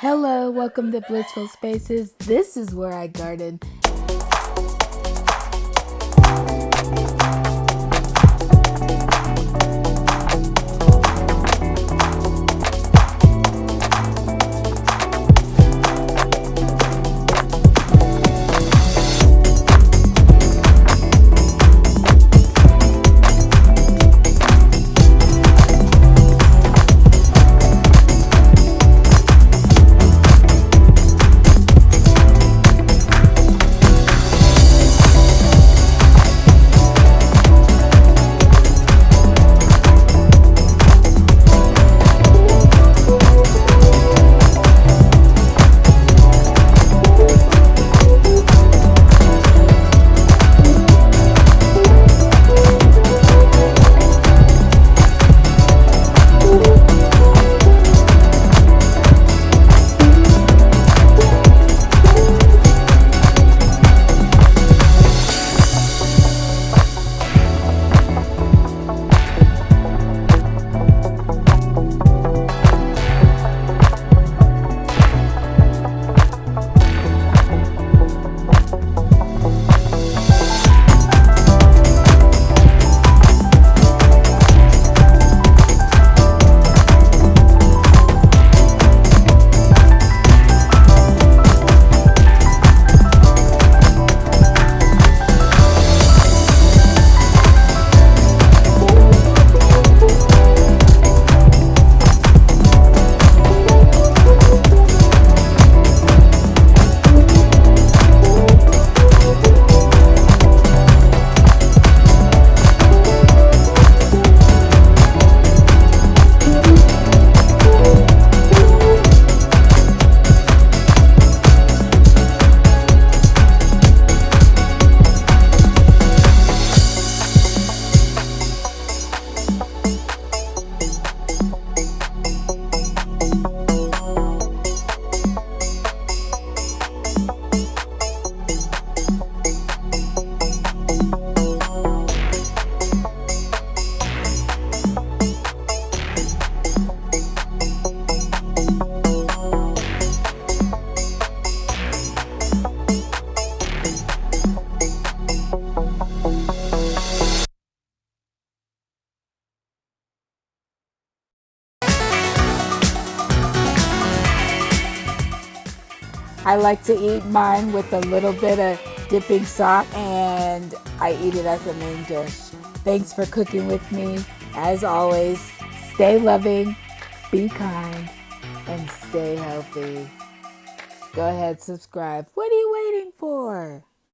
Hello, welcome to Blissful Spaces. This is where I garden. I like to eat mine with a little bit of dipping sauce, and I eat it as a main dish. Thanks for cooking with me. As always, stay loving, be kind, and stay healthy. Go ahead, subscribe. What are you waiting for?